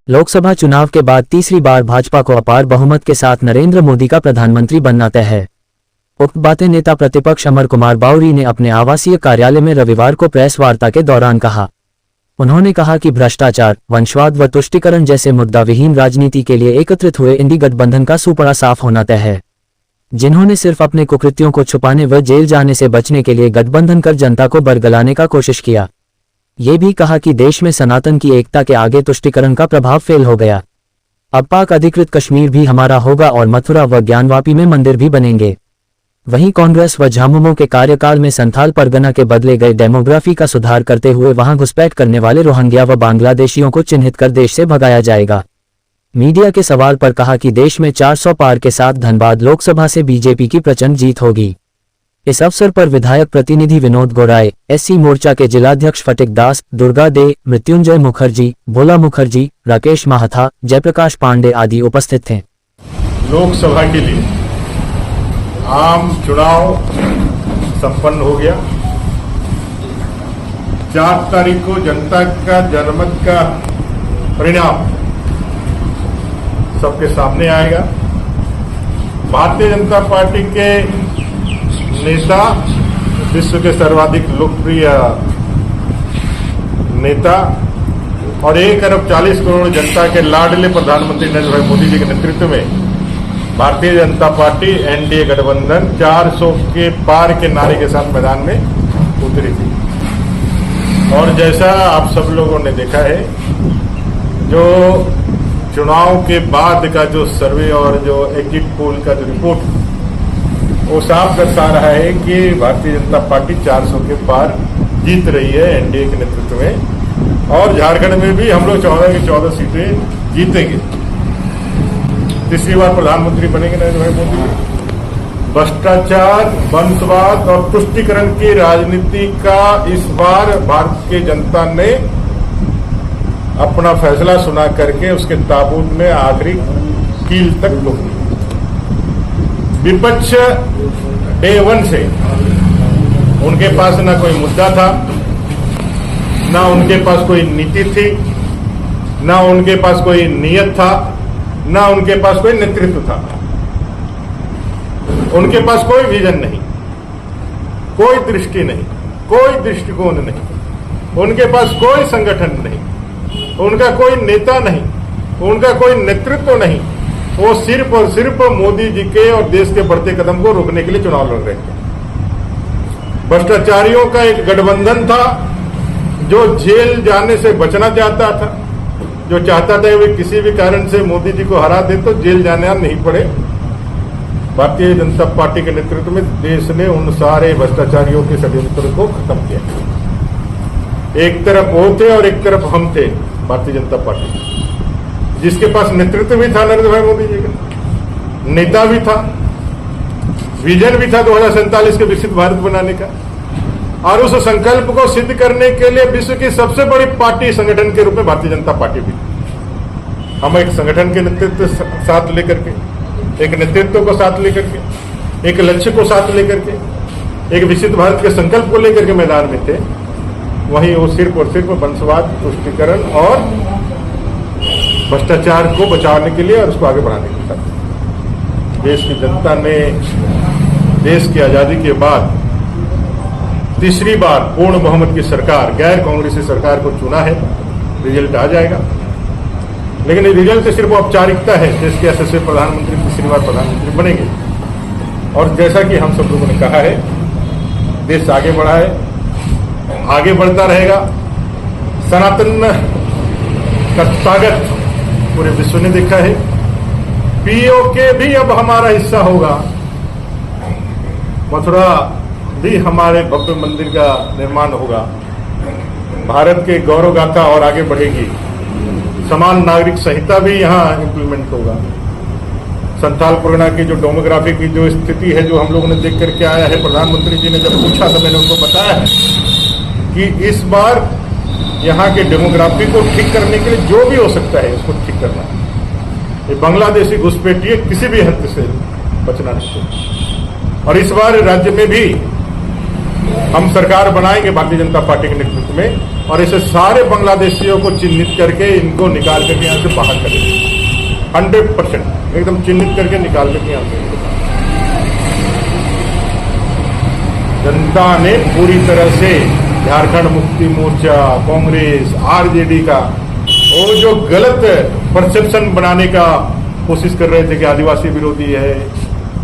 लोकसभा चुनाव के बाद तीसरी बार भाजपा को अपार बहुमत के साथ नरेंद्र मोदी का प्रधानमंत्री बनना तय है। उक्त बातें नेता प्रतिपक्ष अमर कुमार बावरी ने अपने आवासीय कार्यालय में रविवार को प्रेस वार्ता के दौरान कहा। उन्होंने कहा कि भ्रष्टाचार, वंशवाद व तुष्टीकरण जैसे मुद्दा विहीन राजनीति के लिए एकत्रित हुए इंडी गठबंधन का सुपड़ा साफ होना तय है। जिन्होंने सिर्फ अपने कुकृत्यों को छुपाने व जेल जाने से बचने के लिए गठबंधन कर जनता को बरगलाने का कोशिश किया। ये भी कहा कि देश में सनातन की एकता के आगे तुष्टीकरण का प्रभाव फेल हो गया। अब पाक अधिकृत कश्मीर भी हमारा होगा और मथुरा व ज्ञानवापी में मंदिर भी बनेंगे। वहीं कांग्रेस व झामुमो के कार्यकाल में संथाल परगना के बदले गए डेमोग्राफी का सुधार करते हुए वहां घुसपैठ करने वाले रोहिंग्या व बांग्लादेशियों को चिन्हित कर देश से भगाया जाएगा। मीडिया के सवाल पर कहा कि देश में 400 पार के साथ धनबाद लोकसभा से बीजेपी की प्रचंड जीत होगी। इस अवसर पर विधायक प्रतिनिधि विनोद गोराए, एससी मोर्चा के जिलाध्यक्ष फटिक दास, दुर्गा दे, मृत्युंजय मुखर्जी, भोला मुखर्जी, राकेश महाथा, जयप्रकाश पांडे आदि उपस्थित थे। लोकसभा के लिए आम चुनाव संपन्न हो गया। 4 तारीख को जनता का जनमत का परिणाम सबके सामने आएगा। भारतीय जनता पार्टी के नेता, विश्व के सर्वाधिक लोकप्रिय नेता और 1 अरब 40 करोड़ जनता के लाडले प्रधानमंत्री नरेंद्र भाई मोदी जी के नेतृत्व में भारतीय जनता पार्टी एनडीए गठबंधन 400 के पार के नारे के साथ मैदान में उतरी थी। और जैसा आप सब लोगों ने देखा है, जो चुनाव के बाद का जो सर्वे और जो एग्जिट पोल का जो रिपोर्ट वो साफ दर्शा रहा है कि भारतीय जनता पार्टी 400 के पार जीत रही है एनडीए के नेतृत्व में। और झारखंड में भी हम लोग 14 की 14 सीटें जीतेंगे। तीसरी बार प्रधानमंत्री बनेंगे नरेंद्र भाई मोदी। भ्रष्टाचार, वंशवाद और तुष्टीकरण की राजनीति का इस बार भारत की जनता ने अपना फैसला सुना करके उसके ताबूत में आखिरी कील तक रोक दिया। विपक्ष डे 1 से उनके पास ना कोई मुद्दा था, ना उनके पास कोई नीति थी, ना उनके पास कोई नीयत था, ना उनके पास कोई नेतृत्व था। उनके पास कोई विजन नहीं, कोई दृष्टि नहीं, कोई दृष्टिकोण नहीं, उनके पास कोई संगठन नहीं, उनका कोई नेता नहीं, उनका कोई नेतृत्व नहीं। वो सिर्फ और सिर्फ मोदी जी के और देश के बढ़ते कदम को रोकने के लिए चुनाव लड़ रहे थे। भ्रष्टाचारियों का एक गठबंधन था जो जेल जाने से बचना चाहता था, जो चाहता था वे किसी भी कारण से मोदी जी को हरा दे तो जेल जाना नहीं पड़े। भारतीय जनता पार्टी के नेतृत्व में देश ने उन सारे भ्रष्टाचारियों के षड्यंत्र को खत्म किया। एक तरफ वो थे और एक तरफ हम थे, भारतीय जनता पार्टी, जिसके पास नेतृत्व भी था नरेंद्र भाई मोदी जी का, नेता भी था, विजन भी था 2047 के विकसित भारत बनाने का। और उस संकल्प को सिद्ध करने के लिए विश्व की सबसे बड़ी पार्टी संगठन के रूप में भारतीय जनता पार्टी भी। हम एक संगठन के नेतृत्व साथ लेकर के, एक नेतृत्व को साथ लेकर के, एक लक्ष्य को साथ लेकर के, एक विकसित भारत के संकल्प को लेकर के मैदान में थे। वहीं वो सिर्फ और सिर्फ वंशवाद, तुष्टीकरण और भ्रष्टाचार को बचाने के लिए और उसको आगे बढ़ाने के लिए देश की जनता ने देश की आजादी के बाद तीसरी बार पूर्ण बहुमत की सरकार, गैर कांग्रेसी सरकार को चुना है। रिजल्ट आ जाएगा, लेकिन रिजल्ट सिर्फ औपचारिकता है। देश के यशस्वी प्रधानमंत्री तीसरी बार प्रधानमंत्री बनेंगे। और जैसा कि हम सब लोगों ने कहा है, देश आगे बढ़ा है, आगे बढ़ता रहेगा। सनातन का ताकत पूरे विश्व ने देखा है। पीओके भी अब हमारा हिस्सा होगा। मथुरा भी हमारे भव्य मंदिर का निर्माण होगा। भारत के गौरव गाथा और आगे बढ़ेगी। समान नागरिक संहिता भी यहाँ इंप्लीमेंट होगा। संथाल परगना की जो डेमोग्राफी की जो स्थिति है, जो हम लोगों ने देख करके आया है, प्रधानमंत्री जी ने जब पूछा तो मैंने उनको बताया है कि इस बार यहाँ के डेमोग्राफी को ठीक करने के लिए जो भी हो सकता है उसको ठीक करना है। ये बांग्लादेशी घुसपैठिए किसी भी हद से बचना नहीं चाहिए। और इस बार राज्य में भी हम सरकार बनाएंगे भारतीय जनता पार्टी के नेतृत्व में, और ऐसे सारे बांग्लादेशियों को चिन्हित करके इनको निकाल करके यहाँ से बाहर करेंगे 100% एकदम चिन्हित करके निकाल करके यहाँ से। जनता ने पूरी तरह से झारखंड मुक्ति मोर्चा, कांग्रेस, आरजेडी का वो जो गलत परसेप्शन बनाने का कोशिश कर रहे थे कि आदिवासी विरोधी है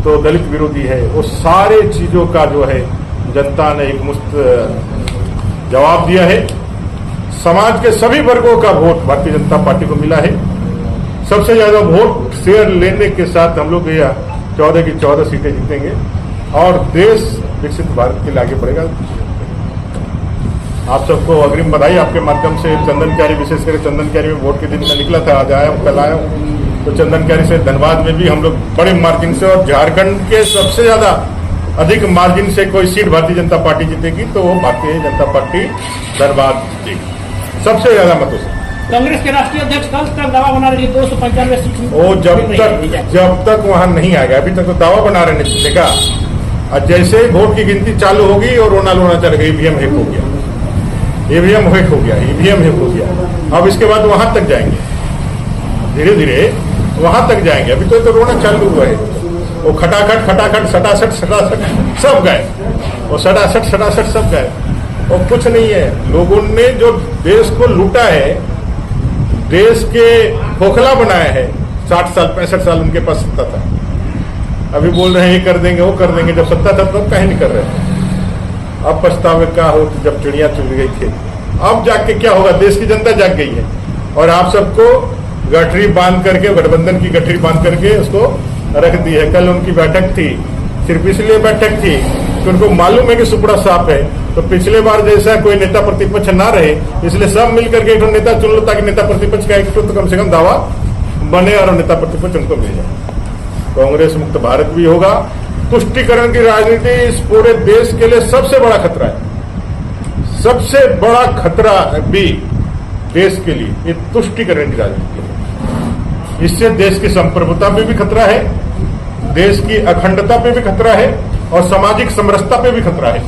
तो दलित विरोधी है, वो सारे चीजों का जो है जनता ने एक मुश्त जवाब दिया है। समाज के सभी वर्गों का वोट भारतीय जनता पार्टी को मिला है। सबसे ज्यादा वोट शेयर लेने के साथ हम लोग 14 की 14 सीटें जीतेंगे और देश विकसित भारत के लिए आगे बढ़ेगा। आप सबको अग्रिम बधाई। आपके माध्यम से चंदन क्यारी, विशेष कर चंदन क्यारी में वोट के दिन में निकला था, आज आया हूँ, कल आया हूँ, तो चंदन क्यारी से धनबाद में भी हम लोग बड़े मार्जिन से, और झारखंड के सबसे ज्यादा अधिक मार्जिन से कोई सीट भारतीय जनता पार्टी जीतेगी तो वो भारतीय जनता पार्टी धनबाद जीतेगी सबसे ज्यादा मतों से। कांग्रेस के राष्ट्रीय अध्यक्ष कल तक दावा बना रही 295 सीट, वो जब तक वहां नहीं आएगा, अभी तक तो दावा बना रहे नहीं जीतेगा। और जैसे ही वोट की गिनती चालू होगी और रोना लोना चल गई, ईवीएम हैक हो गया, ईवीएम हैक हो गया, ईवीएम हैक हो गया। अब इसके बाद वहां तक जाएंगे, धीरे धीरे वहां तक जाएंगे। अभी तो रोना चालू हुआ है। वो खटाखट खटाखट सटासट सटासट सब गए, वो सटासट सटासट सब गए, और कुछ नहीं है। लोगों ने जो देश को लूटा है, देश के खोखला बनाया है, 60 साल 65 साल उनके पास सत्ता था। अभी बोल रहे हैं ये कर देंगे वो कर देंगे, जब सत्ता था तब कहीं नहीं कर रहे थे। अब पछतावे का हो जब चिड़िया चुग गई थी। अब जाग के क्या होगा, देश की जनता जाग गई है और आप सबको गठरी बांध करके, गठबंधन की गठरी बांध करके उसको रख दी है। कल उनकी बैठक थी, सिर्फ इसलिए बैठक थी कि उनको मालूम है कि सुपड़ा साफ है, तो पिछले बार जैसा कोई नेता प्रतिपक्ष ना रहे, इसलिए सब मिलकर के एक नेता चुन लो ताकि नेता प्रतिपक्ष का एक तो कम से कम दावा बने और नेता प्रतिपक्ष उनको मिल जाए। कांग्रेस मुक्त भारत भी होगा। तुष्टिकरण की राजनीति इस पूरे देश के लिए सबसे बड़ा खतरा है, सबसे बड़ा खतरा भी देश के लिए ये तुष्टिकरण की राजनीति है। इससे देश की संप्रभुता पे भी खतरा है, देश की अखंडता पे भी खतरा है और सामाजिक समरसता पे भी खतरा है।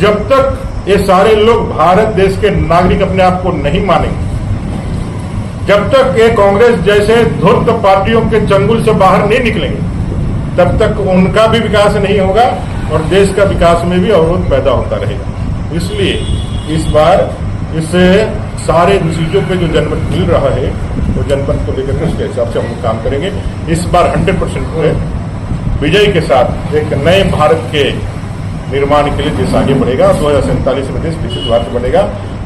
जब तक ये सारे लोग भारत देश के नागरिक अपने आप को नहीं मानेंगे, जब तक ये कांग्रेस जैसे धूर्त पार्टियों के चंगुल से बाहर नहीं निकलेंगे, तब तक उनका भी विकास नहीं होगा और देश का विकास में भी अवरोध पैदा होता रहेगा। इसलिए इस बार इस सारे चीजों पे जो जनमत मिल रहा है वो जनमत को लेकर के उसके हिसाब से हम लोग काम करेंगे। इस बार 100% विजय के साथ एक नए भारत के निर्माण के लिए देश आगे बढ़ेगा। 2047 में देश विकसित भारत बनेगा,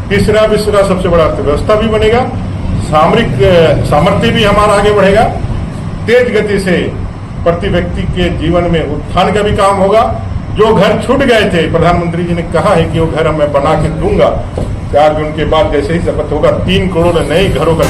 तीसरा विश्व का सबसे बड़ा अर्थव्यवस्था भी बनेगा, सामरिक सामर्थ्य भी हमारा आगे बढ़ेगा, तेज गति से प्रति व्यक्ति के जीवन में उत्थान का भी काम होगा। जो घर छूट गए थे, प्रधानमंत्री जी ने कहा है कि वो घर मैं बना के दूंगा। 4 जून के बाद जैसे ही शपथ होगा 3 करोड़ नए घरों का